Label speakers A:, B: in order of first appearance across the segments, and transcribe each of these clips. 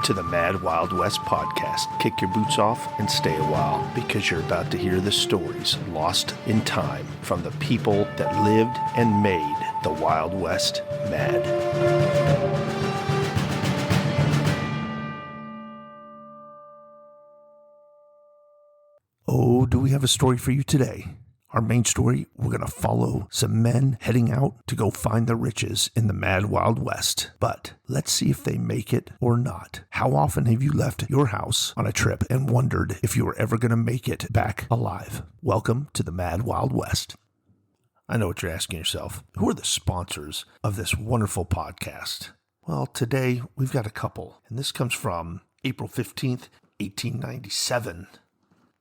A: to the Mad Wild West podcast. Kick your boots off and stay a while because you're about to hear the stories lost in time from the people that lived and made the Wild West mad. Oh, do we have a story for you today? Our main story, we're going to follow some men heading out to go find the riches in the Mad Wild West. But let's see if they make it or not. How often have you left your house on a trip and wondered if you were ever going to make it back alive? Welcome to the Mad Wild West. I know what you're asking yourself. Who are the sponsors of this wonderful podcast? Well, today we've got a couple, and this comes from April 15th, 1897.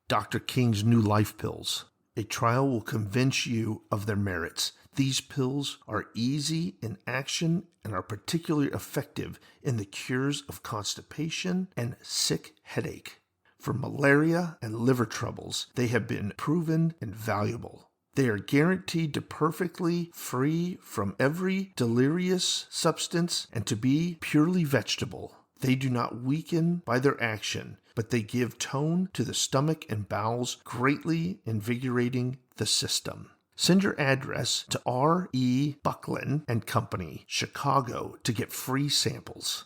A: Dr. King's New Life Pills. A trial will convince you of their merits. These pills are easy in action and are particularly effective in the cures of constipation and sick headache. For malaria and liver troubles, they have been proven invaluable. They are guaranteed to perfectly free from every deleterious substance and to be purely vegetable. They do not weaken by their action, but they give tone to the stomach and bowels, greatly invigorating the system. Send your address to R.E. Buckland and Company, Chicago, to get free samples.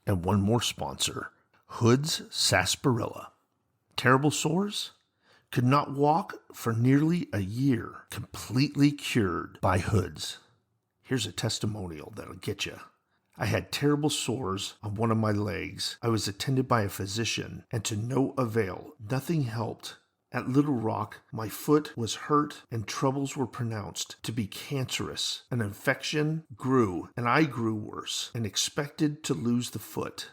A: And one more sponsor, Hood's Sarsaparilla. Terrible sores? Could not walk for nearly a year, completely cured by Hood's. Here's a testimonial that'll get you. I had terrible sores on one of my legs. I was attended by a physician, and to no avail. Nothing helped. At Little Rock, my foot was hurt and troubles were pronounced to be cancerous. An infection grew, and I grew worse and expected to lose the foot.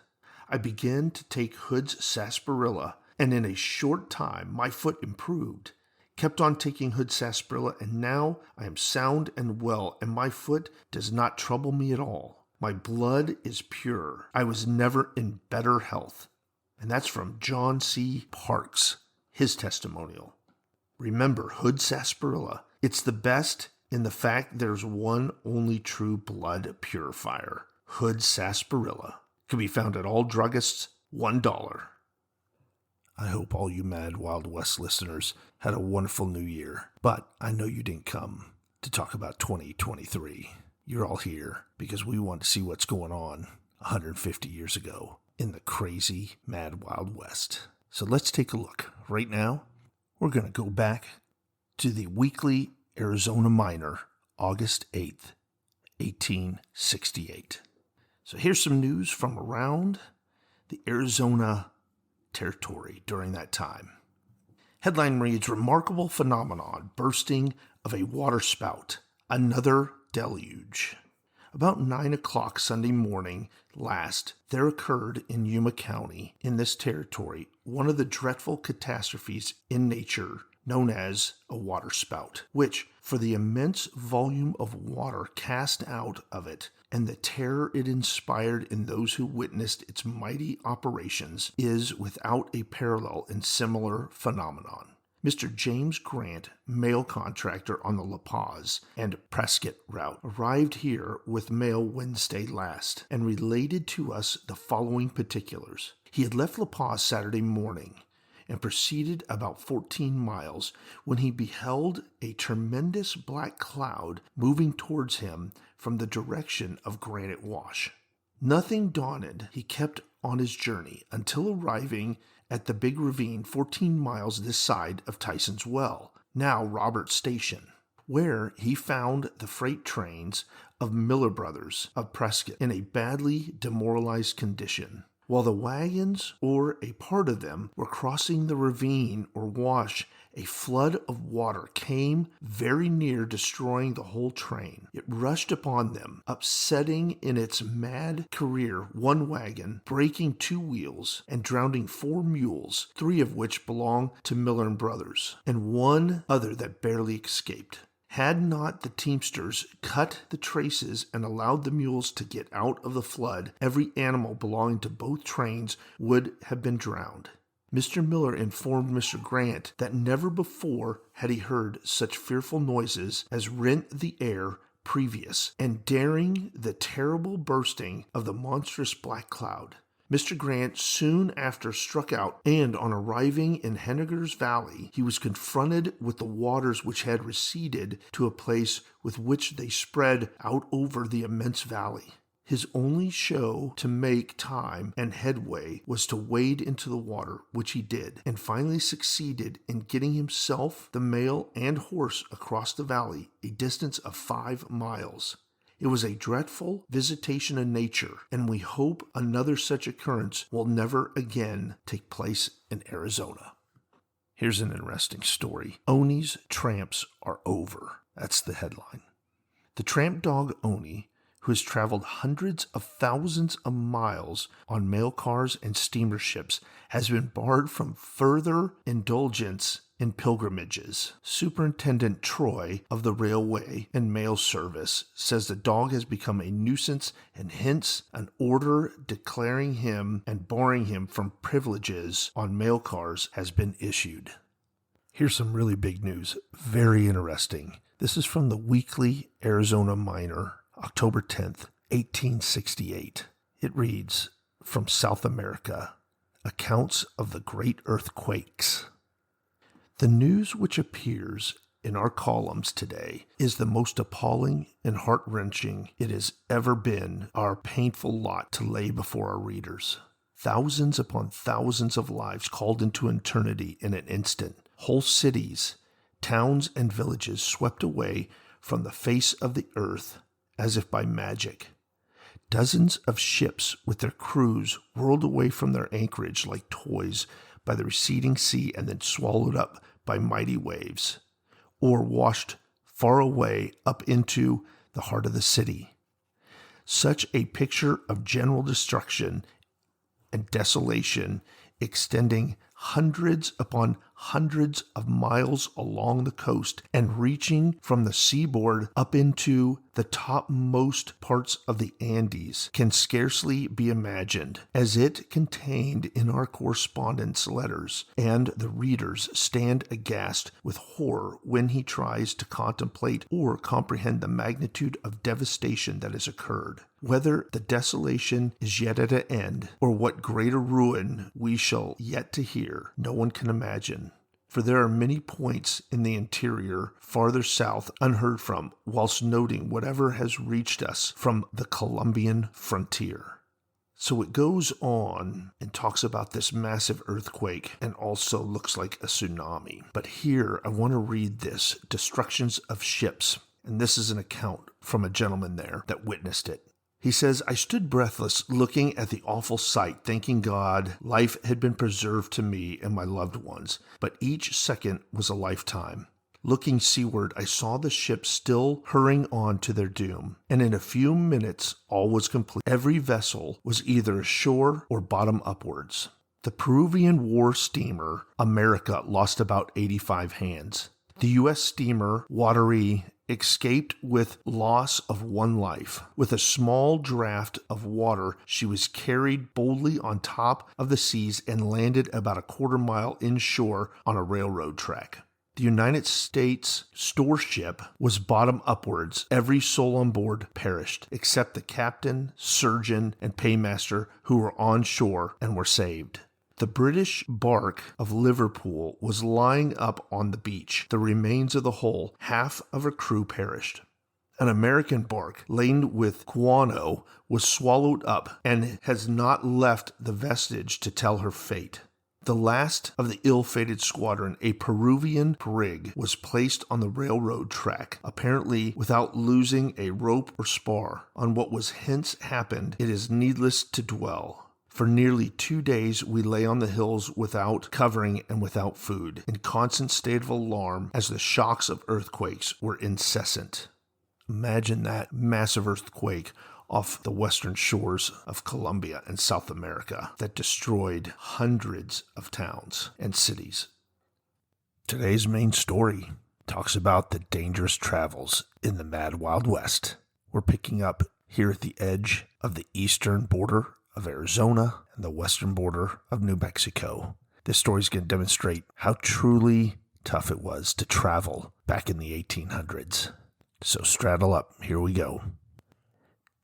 A: I began to take Hood's Sarsaparilla, and in a short time my foot improved. Kept on taking Hood's Sarsaparilla, and now I am sound and well, and my foot does not trouble me at all. My blood is pure. I was never in better health. And that's from John C. Parks, his testimonial. Remember, Hood's Sarsaparilla. It's the best in the fact there's one only true blood purifier. Hood's Sarsaparilla. Can be found at all druggists, $1. I hope all you Mad Wild West listeners had a wonderful new year. But I know you didn't come to talk about 2023. You're all here because we want to see what's going on 150 years ago in the crazy Mad Wild West. So let's take a look. Right now, we're going to go back to the Weekly Arizona Miner, August 8th, 1868. So here's some news from around the Arizona territory during that time. Headline reads, Remarkable Phenomenon, Bursting of a Waterspout, Another Deluge. About 9 o'clock Sunday morning last, there occurred in Yuma County, in this territory, one of the dreadful catastrophes in nature known as a waterspout, which, for the immense volume of water cast out of it and the terror it inspired in those who witnessed its mighty operations, is without a parallel in similar phenomenon. Mr. James Grant, mail contractor on the La Paz and Prescott route, arrived here with mail Wednesday last and related to us the following particulars. He had left La Paz Saturday morning and proceeded about 14 miles when he beheld a tremendous black cloud moving towards him from the direction of Granite Wash. Nothing daunted, he kept on his journey until arriving at the big ravine 14 miles this side of Tyson's Well, now Roberts Station, where he found the freight trains of Miller Brothers of Prescott in a badly demoralized condition. While the wagons, or a part of them, were crossing the ravine or wash, a flood of water came very near destroying the whole train. It rushed upon them, upsetting in its mad career one wagon, breaking 2 wheels, and drowning 4 mules, 3 of which belonged to Miller and Brothers, and one other that barely escaped. Had not the teamsters cut the traces and allowed the mules to get out of the flood, every animal belonging to both trains would have been drowned. Mr. Miller informed Mr. Grant that never before had he heard such fearful noises as rent the air previous, and daring the terrible bursting of the monstrous black cloud. Mr. Grant soon after struck out, and on arriving in Henniger's Valley, he was confronted with the waters which had receded to a place with which they spread out over the immense valley. His only show to make time and headway was to wade into the water, which he did, and finally succeeded in getting himself, the mail, and horse across the valley, a distance of 5 miles. It was a dreadful visitation of nature, and we hope another such occurrence will never again take place in Arizona. Here's an interesting story. Oni's tramps are over. That's the headline. The tramp dog Oni, who has traveled hundreds of thousands of miles on mail cars and steamer ships, has been barred from further indulgence in pilgrimages. Superintendent Troy of the Railway and Mail Service says the dog has become a nuisance, and hence an order declaring him and barring him from privileges on mail cars has been issued. Here's some really big news. Very interesting. This is from the Weekly Arizona Miner, October 10th, 1868. It reads, "From South America, accounts of the great earthquakes. The news which appears in our columns today is the most appalling and heart-wrenching it has ever been our painful lot to lay before our readers. Thousands upon thousands of lives called into eternity in an instant. Whole cities, towns, and villages swept away from the face of the earth as if by magic. Dozens of ships with their crews whirled away from their anchorage like toys by the receding sea and then swallowed up by mighty waves, or washed far away up into the heart of the city. Such a picture of general destruction and desolation extending hundreds upon hundreds of miles along the coast and reaching from the seaboard up into the topmost parts of the Andes can scarcely be imagined, as it contained in our correspondent's letters, and the readers stand aghast with horror when he tries to contemplate or comprehend the magnitude of devastation that has occurred. Whether the desolation is yet at an end, or what greater ruin we shall yet to hear, no one can imagine. For there are many points in the interior, farther south, unheard from, whilst noting whatever has reached us from the Colombian frontier." So it goes on and talks about this massive earthquake and also looks like a tsunami. But here I want to read this, destructions of ships. And this is an account from a gentleman there that witnessed it. He says, "I stood breathless, looking at the awful sight, thanking God life had been preserved to me and my loved ones, but each second was a lifetime. Looking seaward, I saw the ships still hurrying on to their doom, and in a few minutes all was complete. Every vessel was either ashore or bottom upwards. The Peruvian war steamer America lost about 85 hands. The U.S. steamer Wateree escaped with loss of 1 life. With a small draft of water, she was carried boldly on top of the seas and landed about a quarter mile inshore on a railroad track. The United States store ship was bottom upwards. Every soul on board perished, except the captain, surgeon, and paymaster who were on shore and were saved. The British bark of Liverpool was lying up on the beach. The remains of the whole, half of her crew perished. An American bark laden with guano was swallowed up and has not left the vestige to tell her fate. The last of the ill-fated squadron, a Peruvian brig, was placed on the railroad track, apparently without losing a rope or spar. On what was hence happened, it is needless to dwell. For nearly 2 days we lay on the hills without covering and without food, in constant state of alarm as the shocks of earthquakes were incessant." Imagine that massive earthquake off the western shores of Colombia and South America that destroyed hundreds of towns and cities. Today's main story talks about the dangerous travels in the Mad Wild West. We're picking up here at the edge of the eastern border of Arizona and the western border of New Mexico. This story is going to demonstrate how truly tough it was to travel back in the 1800s. So straddle up, here we go.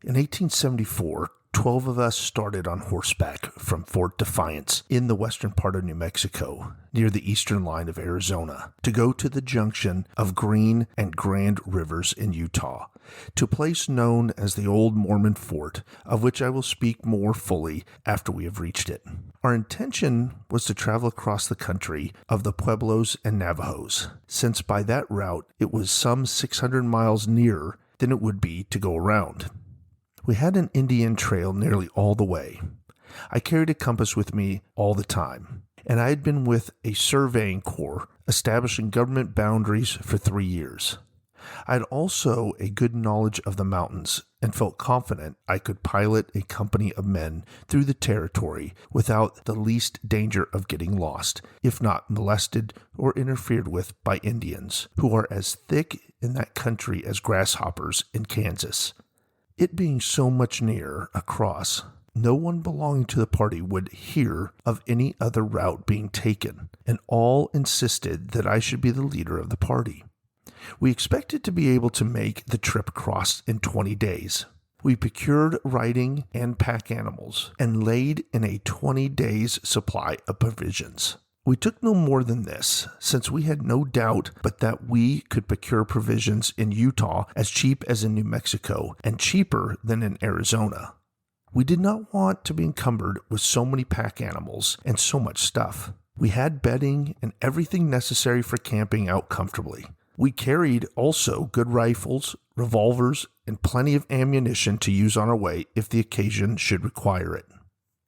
A: In 1874, 12 of us started on horseback from Fort Defiance in the western part of New Mexico, near the eastern line of Arizona, to go to the junction of Green and Grand Rivers in Utah, to a place known as the Old Mormon Fort, of which I will speak more fully after we have reached it. Our intention was to travel across the country of the Pueblos and Navajos, since by that route it was some 600 miles nearer than it would be to go around. We had an Indian trail nearly all the way. I carried a compass with me all the time, and I had been with a surveying corps establishing government boundaries for 3 years. I had also a good knowledge of the mountains and felt confident I could pilot a company of men through the territory without the least danger of getting lost, if not molested or interfered with by Indians, who are as thick in that country as grasshoppers in Kansas. It being so much nearer across, no one belonging to the party would hear of any other route being taken, and all insisted that I should be the leader of the party. We expected to be able to make the trip across in 20 days. We procured riding and pack animals and laid in a 20 days supply of provisions. We took no more than this, since we had no doubt but that we could procure provisions in Utah as cheap as in New Mexico and cheaper than in Arizona. We did not want to be encumbered with so many pack animals and so much stuff. We had bedding and everything necessary for camping out comfortably. We carried also good rifles, revolvers, and plenty of ammunition to use on our way if the occasion should require it.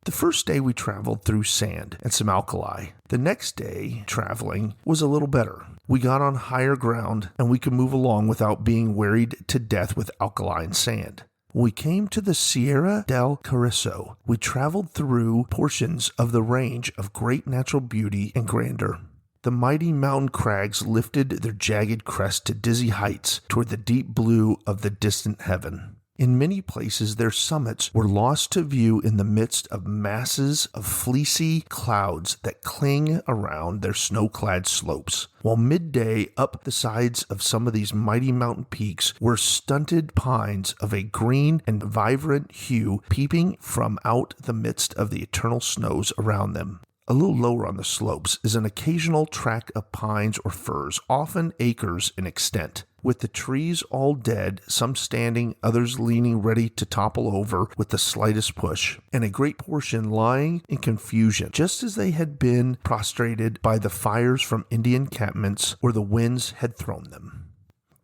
A: The first day we traveled through sand and some alkali. The next day traveling was a little better. We got on higher ground and we could move along without being wearied to death with alkaline sand. When we came to the Sierra del Carrizo, we traveled through portions of the range of great natural beauty and grandeur. The mighty mountain crags lifted their jagged crests to dizzy heights toward the deep blue of the distant heaven. In many places, their summits were lost to view in the midst of masses of fleecy clouds that cling around their snow-clad slopes, while midday up the sides of some of these mighty mountain peaks were stunted pines of a green and vibrant hue peeping from out the midst of the eternal snows around them. A little lower on the slopes is an occasional tract of pines or firs, often acres in extent, with the trees all dead, some standing, others leaning ready to topple over with the slightest push, and a great portion lying in confusion, just as they had been prostrated by the fires from Indian encampments where the winds had thrown them.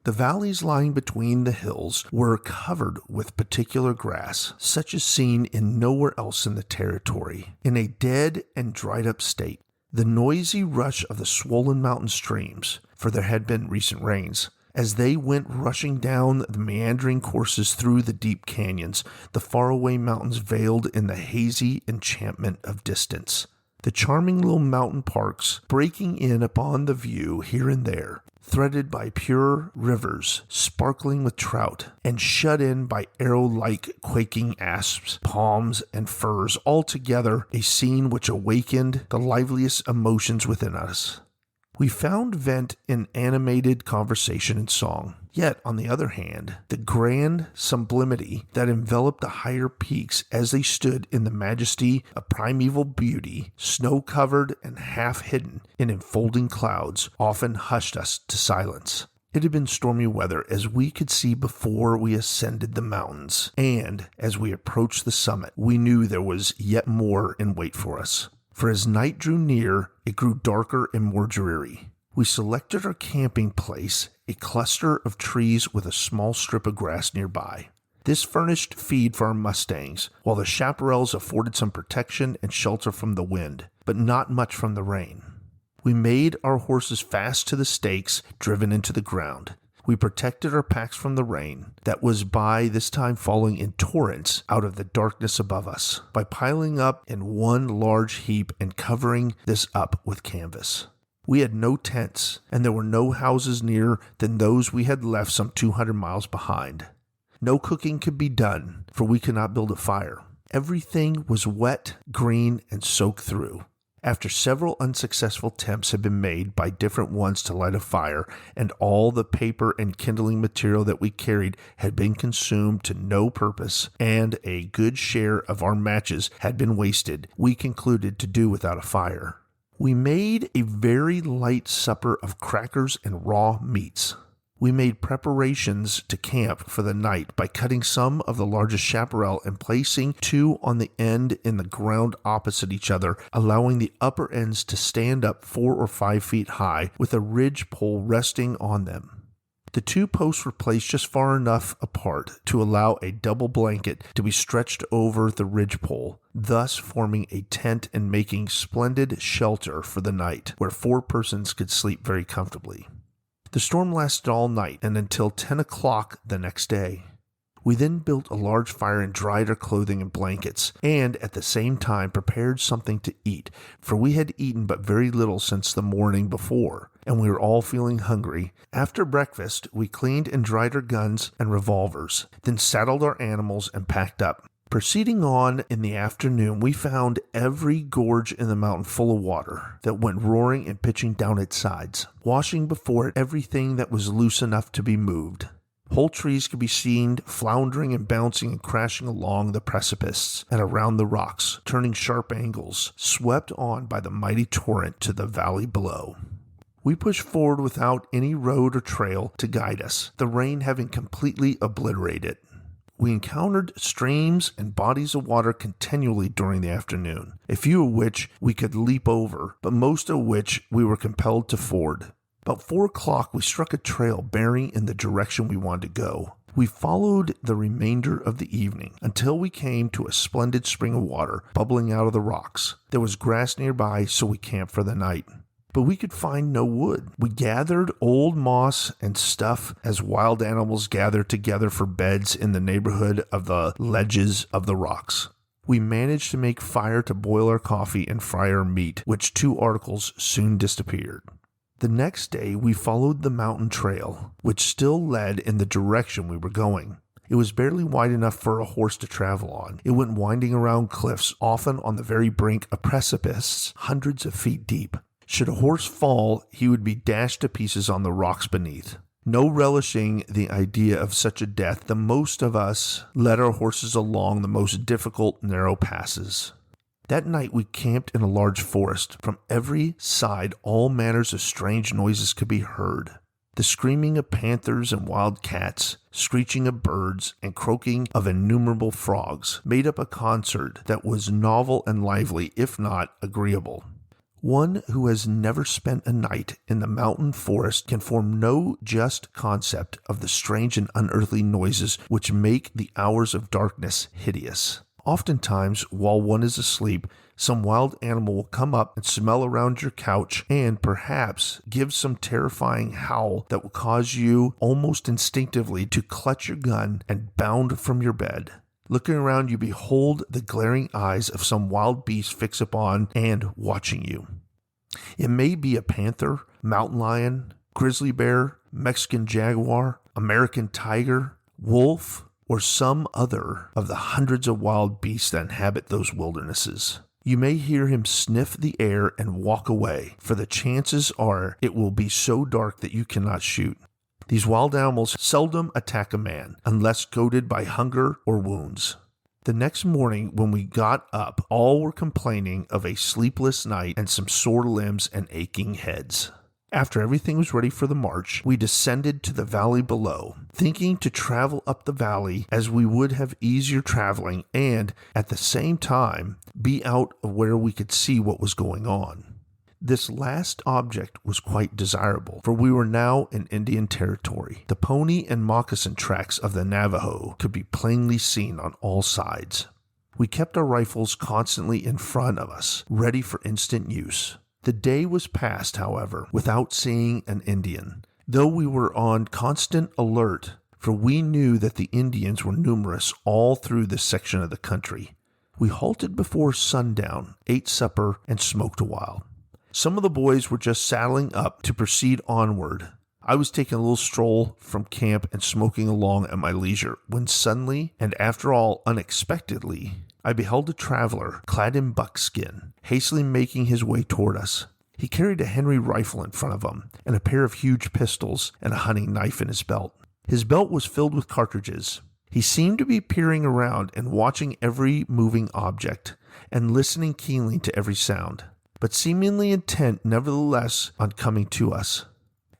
A: The valleys lying between the hills were covered with particular grass, such as seen in nowhere else in the territory, in a dead and dried up state. The noisy rush of the swollen mountain streams, for there had been recent rains, as they went rushing down the meandering courses through the deep canyons, the faraway mountains veiled in the hazy enchantment of distance. The charming little mountain parks breaking in upon the view here and there, threaded by pure rivers, sparkling with trout, and shut in by arrow-like quaking asps, palms, and firs, altogether a scene which awakened the liveliest emotions within us. We found vent in animated conversation and song. Yet, on the other hand, the grand sublimity that enveloped the higher peaks as they stood in the majesty of primeval beauty, snow-covered and half-hidden in enfolding clouds, often hushed us to silence. It had been stormy weather as we could see before we ascended the mountains, and as we approached the summit, we knew there was yet more in wait for us. For as night drew near, it grew darker and more dreary. We selected our camping place, a cluster of trees with a small strip of grass nearby. This furnished feed for our mustangs, while the chaparrals afforded some protection and shelter from the wind, but not much from the rain. We made our horses fast to the stakes driven into the ground. We protected our packs from the rain that was by this time falling in torrents out of the darkness above us, by piling up in one large heap and covering this up with canvas. We had no tents, and there were no houses nearer than those we had left some 200 miles behind. No cooking could be done, for we could not build a fire. Everything was wet, green, and soaked through. After several unsuccessful attempts had been made by different ones to light a fire, and all the paper and kindling material that we carried had been consumed to no purpose, and a good share of our matches had been wasted, we concluded to do without a fire. We made a very light supper of crackers and raw meats. We made preparations to camp for the night by cutting some of the largest chaparral and placing two on the end in the ground opposite each other, allowing the upper ends to stand up 4 or 5 feet high with a ridge pole resting on them. The two posts were placed just far enough apart to allow a double blanket to be stretched over the ridge pole, thus forming a tent and making splendid shelter for the night, where 4 persons could sleep very comfortably. The storm lasted all night and until 10 o'clock the next day. We then built a large fire and dried our clothing and blankets, and at the same time prepared something to eat, for we had eaten but very little since the morning before, and we were all feeling hungry. After breakfast, we cleaned and dried our guns and revolvers, then saddled our animals and packed up. Proceeding on in the afternoon, we found every gorge in the mountain full of water that went roaring and pitching down its sides, washing before it everything that was loose enough to be moved. Whole trees could be seen floundering and bouncing and crashing along the precipices and around the rocks, turning sharp angles, swept on by the mighty torrent to the valley below. We pushed forward without any road or trail to guide us, the rain having completely obliterated it. We encountered streams and bodies of water continually during the afternoon, a few of which we could leap over, but most of which we were compelled to ford. About 4 o'clock, we struck a trail bearing in the direction we wanted to go. We followed the remainder of the evening until we came to a splendid spring of water bubbling out of the rocks. There was grass nearby, so we camped for the night. But we could find no wood. We gathered old moss and stuff as wild animals gather together for beds in the neighborhood of the ledges of the rocks. We managed to make fire to boil our coffee and fry our meat, which 2 articles soon disappeared. The next day we followed the mountain trail, which still led in the direction we were going. It was barely wide enough for a horse to travel on. It went winding around cliffs, often on the very brink of precipices, hundreds of feet deep. Should a horse fall, he would be dashed to pieces on the rocks beneath. No relishing the idea of such a death, the most of us led our horses along the most difficult narrow passes. That night we camped in a large forest. From every side all manners of strange noises could be heard. The screaming of panthers and wild cats, screeching of birds, and croaking of innumerable frogs made up a concert that was novel and lively, if not agreeable. One who has never spent a night in the mountain forest can form no just concept of the strange and unearthly noises which make the hours of darkness hideous. Oftentimes, while one is asleep, some wild animal will come up and smell around your couch and perhaps give some terrifying howl that will cause you almost instinctively to clutch your gun and bound from your bed. Looking around, you behold the glaring eyes of some wild beast fixed upon and watching you. It may be a panther, mountain lion, grizzly bear, Mexican jaguar, American tiger, wolf, or some other of the hundreds of wild beasts that inhabit those wildernesses. You may hear him sniff the air and walk away, for the chances are it will be so dark that you cannot shoot. These wild animals seldom attack a man, unless goaded by hunger or wounds. The next morning, when we got up, all were complaining of a sleepless night and some sore limbs and aching heads. After everything was ready for the march, we descended to the valley below, thinking to travel up the valley as we would have easier traveling and, at the same time, be out of where we could see what was going on. This last object was quite desirable, for we were now in Indian territory. The pony and moccasin tracks of the Navajo could be plainly seen on all sides. We kept our rifles constantly in front of us, ready for instant use. The day was passed, however, without seeing an Indian, though we were on constant alert, for we knew that the Indians were numerous all through this section of the country. We halted before sundown, ate supper, and smoked a while. Some of the boys were just saddling up to proceed onward. I was taking a little stroll from camp and smoking along at my leisure, when suddenly, and after all unexpectedly, I beheld a traveler clad in buckskin, hastily making his way toward us. He carried a Henry rifle in front of him, and a pair of huge pistols and a hunting knife in his belt. His belt was filled with cartridges. He seemed to be peering around and watching every moving object, and listening keenly to every sound, but seemingly intent nevertheless on coming to us.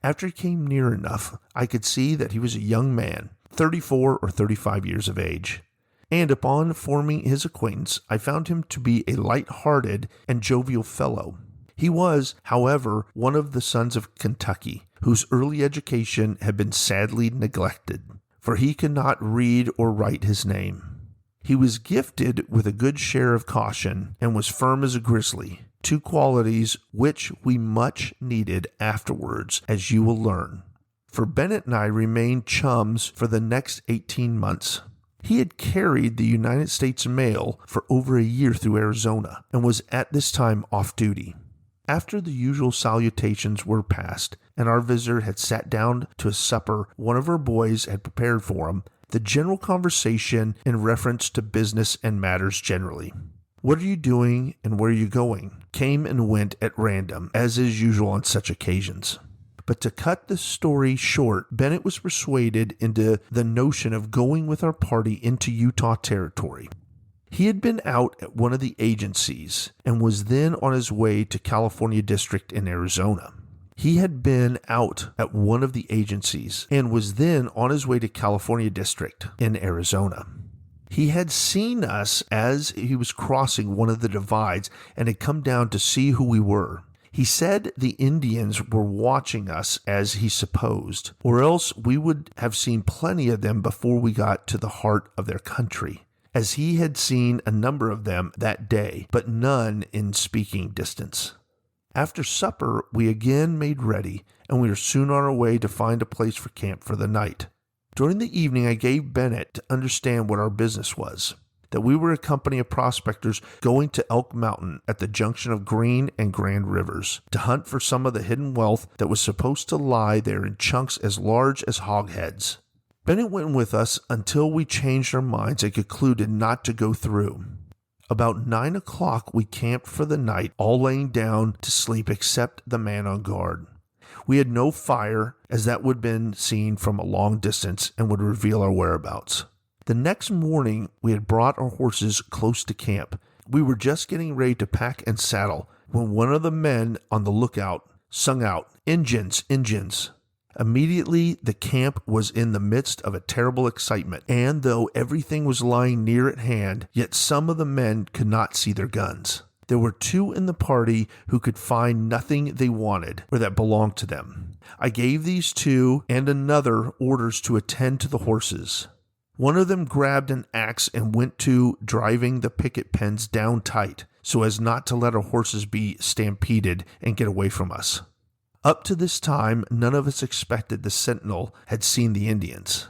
A: After he came near enough, I could see that he was a young man, 34 or 35 years of age. And upon forming his acquaintance, I found him to be a light-hearted and jovial fellow. He was, however, one of the sons of Kentucky, whose early education had been sadly neglected, for he could not read or write his name. He was gifted with a good share of caution and was firm as a grizzly, two qualities which we much needed afterwards, as you will learn. For Bennett and I remained chums for the next 18 months. He had carried the United States mail for over a year through Arizona and was at this time off duty. After the usual salutations were passed and our visitor had sat down to a supper one of our boys had prepared for him, the general conversation in reference to business and matters generally. "What are you doing and where are you going?" came and went at random, as is usual on such occasions. But to cut the story short, Bennett was persuaded into the notion of going with our party into Utah Territory. He had been out at one of the agencies and was then on his way to California District in Arizona. He had been out at one of the agencies and was then on his way to California District in Arizona. He had seen us as he was crossing one of the divides and had come down to see who we were. He said the Indians were watching us as he supposed, or else we would have seen plenty of them before we got to the heart of their country, as he had seen a number of them that day, but none in speaking distance. After supper, we again made ready, and we were soon on our way to find a place for camp for the night. During the evening, I gave Bennett to understand what our business was, that we were a company of prospectors going to Elk Mountain at the junction of Green and Grand Rivers to hunt for some of the hidden wealth that was supposed to lie there in chunks as large as hogheads. Bennett went with us until we changed our minds and concluded not to go through. About 9 o'clock, we camped for the night, all laying down to sleep except the man on guard. We had no fire, as that would have been seen from a long distance and would reveal our whereabouts. The next morning, we had brought our horses close to camp. We were just getting ready to pack and saddle when one of the men on the lookout sung out, "Injuns, Injuns." Immediately, the camp was in the midst of a terrible excitement, and though everything was lying near at hand, yet some of the men could not see their guns. There were two in the party who could find nothing they wanted or that belonged to them. I gave these two and another orders to attend to the horses. One of them grabbed an axe and went to driving the picket pens down tight so as not to let our horses be stampeded and get away from us. Up to this time, none of us expected the sentinel had seen the Indians.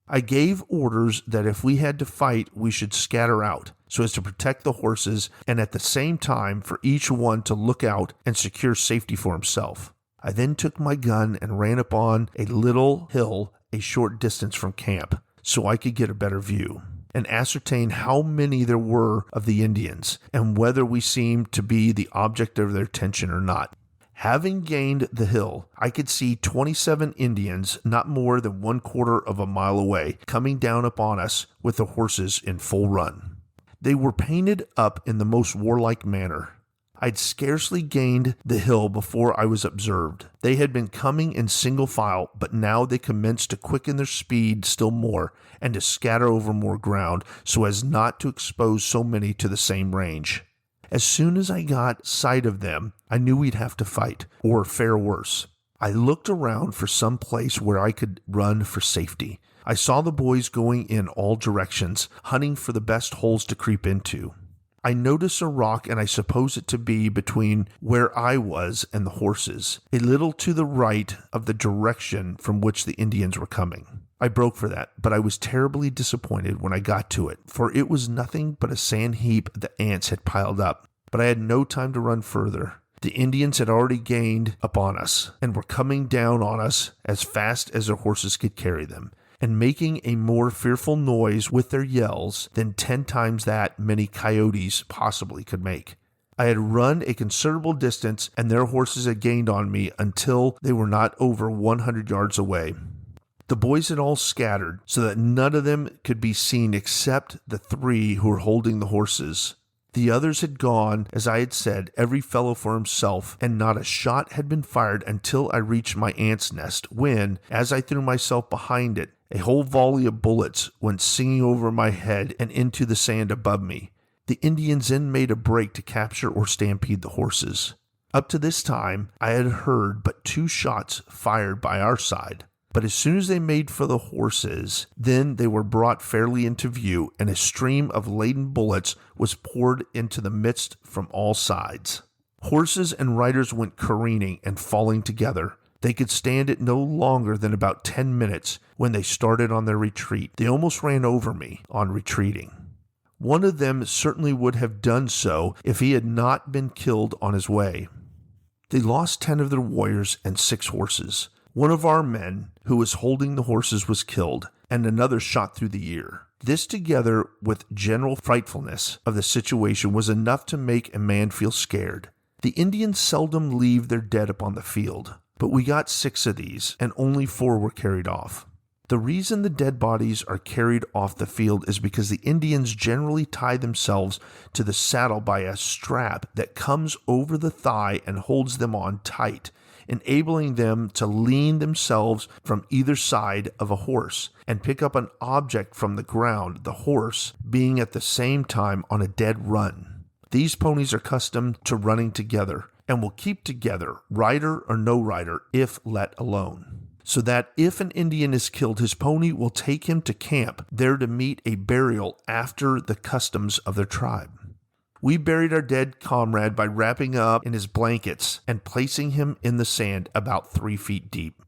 A: I gave orders that if we had to fight, we should scatter out so as to protect the horses and at the same time for each one to look out and secure safety for himself. I then took my gun and ran up on a little hill a short distance from camp so I could get a better view and ascertain how many there were of the Indians and whether we seemed to be the object of their attention or not. Having gained the hill, I could see 27 Indians not more than 1/4 of a mile away, coming down upon us with the horses in full run. They were painted up in the most warlike manner. I'd scarcely gained the hill before I was observed. They had been coming in single file, but now they commenced to quicken their speed still more and to scatter over more ground so as not to expose so many to the same range. As soon as I got sight of them, I knew we'd have to fight, or fare worse. I looked around for some place where I could run for safety. I saw the boys going in all directions, hunting for the best holes to creep into. I noticed a rock, and I suppose it to be between where I was and the horses, a little to the right of the direction from which the Indians were coming. I broke for that, but I was terribly disappointed when I got to it, for it was nothing but a sand heap the ants had piled up. But I had no time to run further. The Indians had already gained upon us, and were coming down on us as fast as their horses could carry them. and making a more fearful noise with their yells than 10 times that many coyotes possibly could make. I had run a considerable distance, and their horses had gained on me until they were not over 100 yards away. The boys had all scattered, so that none of them could be seen except the 3 who were holding the horses. The others had gone, as I had said, every fellow for himself, and not a shot had been fired until I reached my aunt's nest, when, as I threw myself behind it, a whole volley of bullets went singing over my head and into the sand above me. The Indians then made a break to capture or stampede the horses. Up to this time, I had heard but 2 shots fired by our side. But as soon as they made for the horses, then they were brought fairly into view, and a stream of laden bullets was poured into the midst from all sides. Horses and riders went careening and falling together. They could stand it no longer than about 10 minutes when they started on their retreat. They almost ran over me on retreating. One of them certainly would have done so if he had not been killed on his way. They lost 10 of their warriors and 6 horses. One of our men who was holding the horses was killed, and another shot through the ear. This, together with general frightfulness of the situation, was enough to make a man feel scared. The Indians seldom leave their dead upon the field, but we got 6 of these, and only 4 were carried off. The reason the dead bodies are carried off the field is because the Indians generally tie themselves to the saddle by a strap that comes over the thigh and holds them on tight, enabling them to lean themselves from either side of a horse and pick up an object from the ground, the horse being at the same time on a dead run. These ponies are accustomed to running together and will keep together, rider or no rider, if let alone. So that if an Indian is killed, his pony will take him to camp, there to meet a burial after the customs of their tribe. We buried our dead comrade by wrapping up in his blankets and placing him in the sand about 3 feet deep.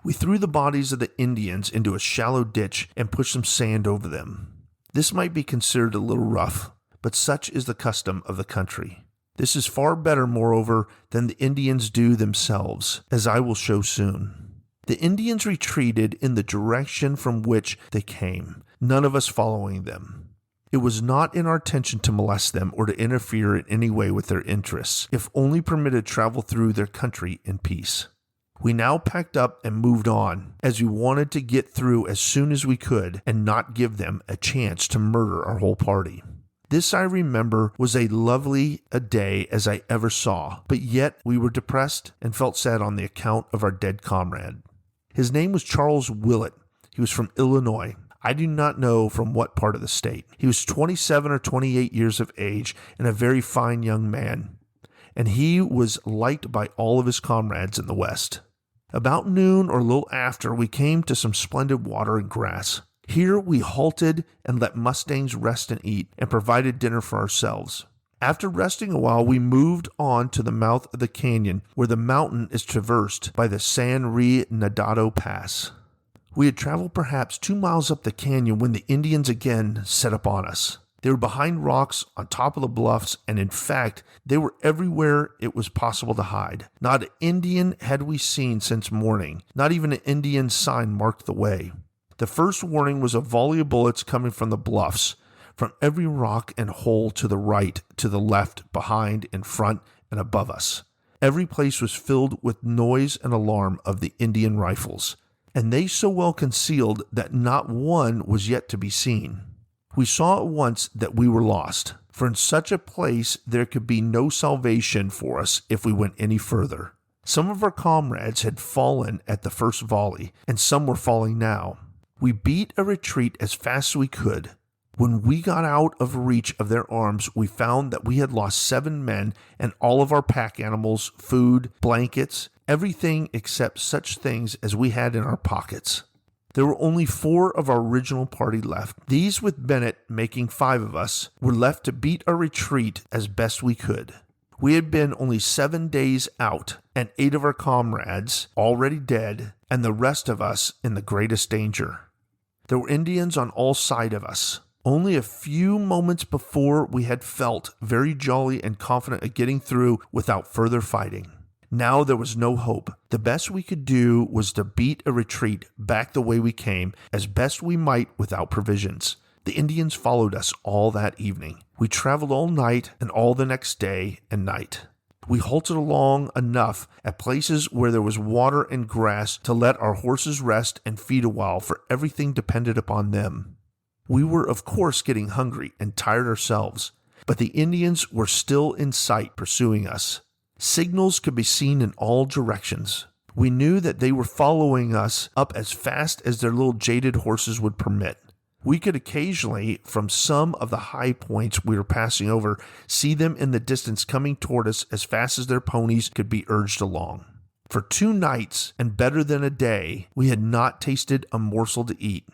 A: We threw the bodies of the Indians into a shallow ditch and pushed some sand over them. This might be considered a little rough, but such is the custom of the country. This is far better, moreover, than the Indians do themselves, as I will show soon. The Indians retreated in the direction from which they came, none of us following them. It was not in our intention to molest them or to interfere in any way with their interests, if only permitted to travel through their country in peace. We now packed up and moved on, as we wanted to get through as soon as we could and not give them a chance to murder our whole party. This, I remember, was as lovely a day as I ever saw, but yet we were depressed and felt sad on the account of our dead comrade. His name was Charles Willett. He was from Illinois. I do not know from what part of the state. He was 27 or 28 years of age and a very fine young man, and he was liked by all of his comrades in the West. About noon or a little after, we came to some splendid water and grass. Here we halted and let mustangs rest and eat, and provided dinner for ourselves. After resting a while, we moved on to the mouth of the canyon, where the mountain is traversed by the San Renegado Pass. We had traveled perhaps 2 miles up the canyon when the Indians again set upon us. They were behind rocks, on top of the bluffs, and in fact, they were everywhere it was possible to hide. Not an Indian had we seen since morning. Not even an Indian sign marked the way. The first warning was a volley of bullets coming from the bluffs, from every rock and hole to the right, to the left, behind, in front, and above us. Every place was filled with noise and alarm of the Indian rifles, and they so well concealed that not one was yet to be seen. We saw at once that we were lost, for in such a place there could be no salvation for us if we went any further. Some of our comrades had fallen at the first volley, and some were falling now. We beat a retreat as fast as we could. When we got out of reach of their arms, we found that we had lost 7 men and all of our pack animals, food, blankets, everything except such things as we had in our pockets. There were only 4 of our original party left. These, with Bennett making 5 of us, were left to beat our retreat as best we could. We had been only 7 days out, and 8 of our comrades already dead, and the rest of us in the greatest danger. There were Indians on all sides of us. Only a few moments before we had felt very jolly and confident of getting through without further fighting. Now there was no hope. The best we could do was to beat a retreat back the way we came, as best we might without provisions. The Indians followed us all that evening. We traveled all night and all the next day and night. We halted along enough at places where there was water and grass to let our horses rest and feed a while, for everything depended upon them. We were, of course, getting hungry and tired ourselves, but the Indians were still in sight pursuing us. Signals could be seen in all directions. We knew that they were following us up as fast as their little jaded horses would permit. We could occasionally, from some of the high points we were passing over, see them in the distance coming toward us as fast as their ponies could be urged along. For 2 nights, and better than a day, we had not tasted a morsel to eat.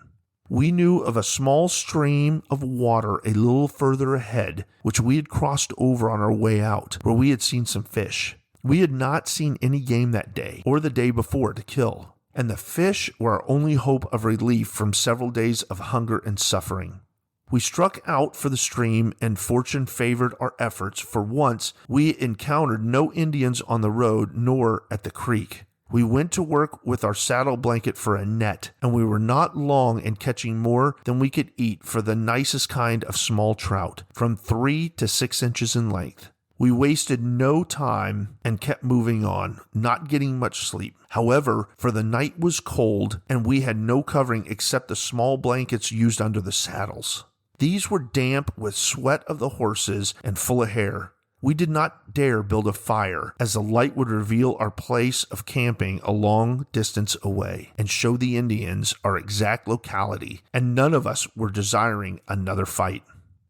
A: We knew of a small stream of water a little further ahead, which we had crossed over on our way out, where we had seen some fish. We had not seen any game that day, or the day before, to kill, and the fish were our only hope of relief from several days of hunger and suffering. We struck out for the stream, and fortune favored our efforts, for once we encountered no Indians on the road nor at the creek. We went to work with our saddle blanket for a net, and we were not long in catching more than we could eat for the nicest kind of small trout, from 3 to 6 inches in length. We wasted no time and kept moving on, not getting much sleep. However, for the night was cold, and we had no covering except the small blankets used under the saddles. These were damp with sweat of the horses and full of hair. We did not dare build a fire, as the light would reveal our place of camping a long distance away and show the Indians our exact locality, and none of us were desiring another fight.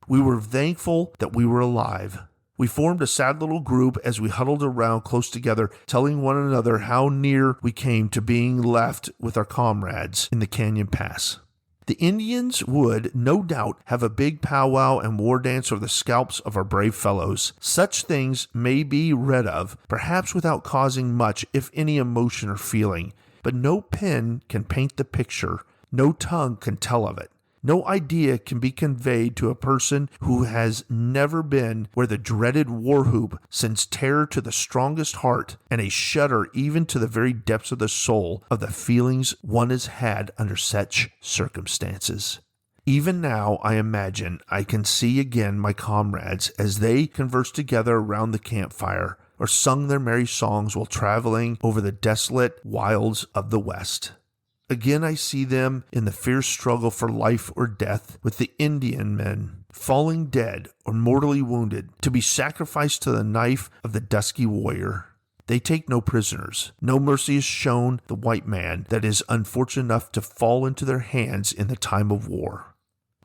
A: We were thankful that we were alive. We formed a sad little group as we huddled around close together, telling one another how near we came to being left with our comrades in the Canyon Pass. The Indians would, no doubt, have a big powwow and war dance over the scalps of our brave fellows. Such things may be read of, perhaps without causing much, if any, emotion or feeling. But no pen can paint the picture, no tongue can tell of it. No idea can be conveyed to a person who has never been where the dreaded war whoop sends terror to the strongest heart and a shudder even to the very depths of the soul of the feelings one has had under such circumstances. Even now, I imagine I can see again my comrades as they conversed together around the campfire or sung their merry songs while traveling over the desolate wilds of the West. Again, I see them in the fierce struggle for life or death with the Indian men, falling dead or mortally wounded, to be sacrificed to the knife of the dusky warrior. They take no prisoners. No mercy is shown the white man that is unfortunate enough to fall into their hands in the time of war.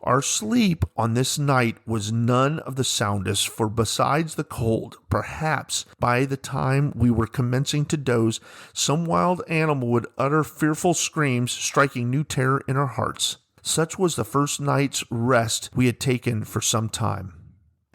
A: Our sleep on this night was none of the soundest, for besides the cold, perhaps by the time we were commencing to doze, some wild animal would utter fearful screams, striking new terror in our hearts. Such was the first night's rest we had taken for some time.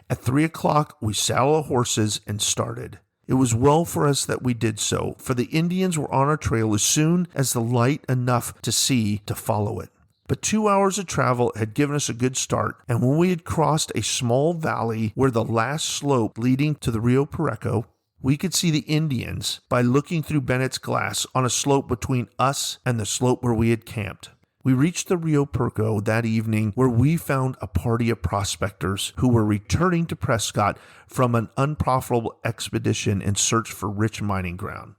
A: At 3 o'clock, we saddled our horses and started. It was well for us that we did so, for the Indians were on our trail as soon as the light enough to see to follow it. But 2 hours of travel had given us a good start, and when we had crossed a small valley where the last slope leading to the Rio Pareco, we could see the Indians by looking through Bennett's glass on a slope between us and the slope where we had camped. We reached the Rio Pareco that evening, where we found a party of prospectors who were returning to Prescott from an unprofitable expedition in search for rich mining ground.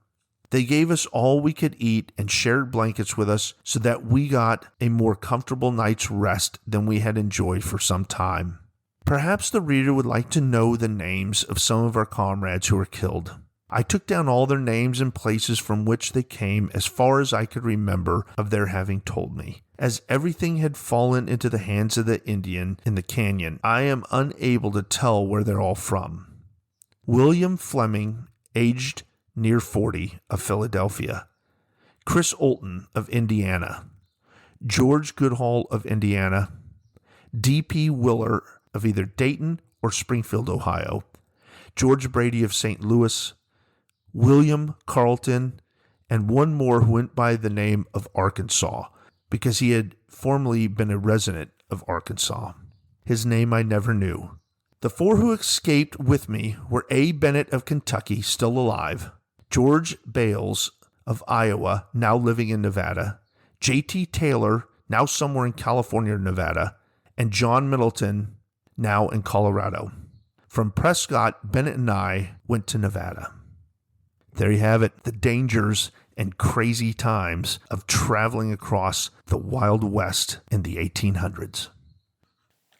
A: They gave us all we could eat and shared blankets with us so that we got a more comfortable night's rest than we had enjoyed for some time. Perhaps the reader would like to know the names of some of our comrades who were killed. I took down all their names and places from which they came as far as I could remember of their having told me. As everything had fallen into the hands of the Indian in the canyon, I am unable to tell where they're all from. William Fleming, aged near 40, of Philadelphia. Chris Olton of Indiana. George Goodall of Indiana. D.P. Willer of either Dayton or Springfield, Ohio. George Brady of St. Louis. William Carlton, and one more who went by the name of Arkansas, because he had formerly been a resident of Arkansas. His name I never knew. The 4 who escaped with me were A. Bennett of Kentucky, still alive, George Bales of Iowa, now living in Nevada, J.T. Taylor, now somewhere in California or Nevada, and John Middleton, now in Colorado. From Prescott, Bennett and I went to Nevada. There you have it, the dangers and crazy times of traveling across the Wild West in the 1800s.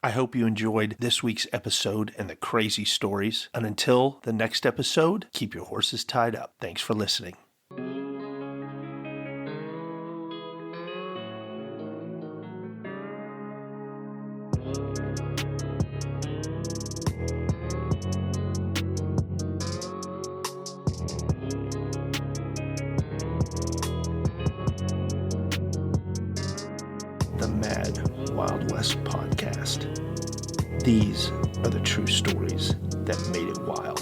A: I hope you enjoyed this week's episode and the crazy stories. And until the next episode, keep your horses tied up. Thanks for listening. The Mad Wild West Podcast. These are the true stories that made it wild.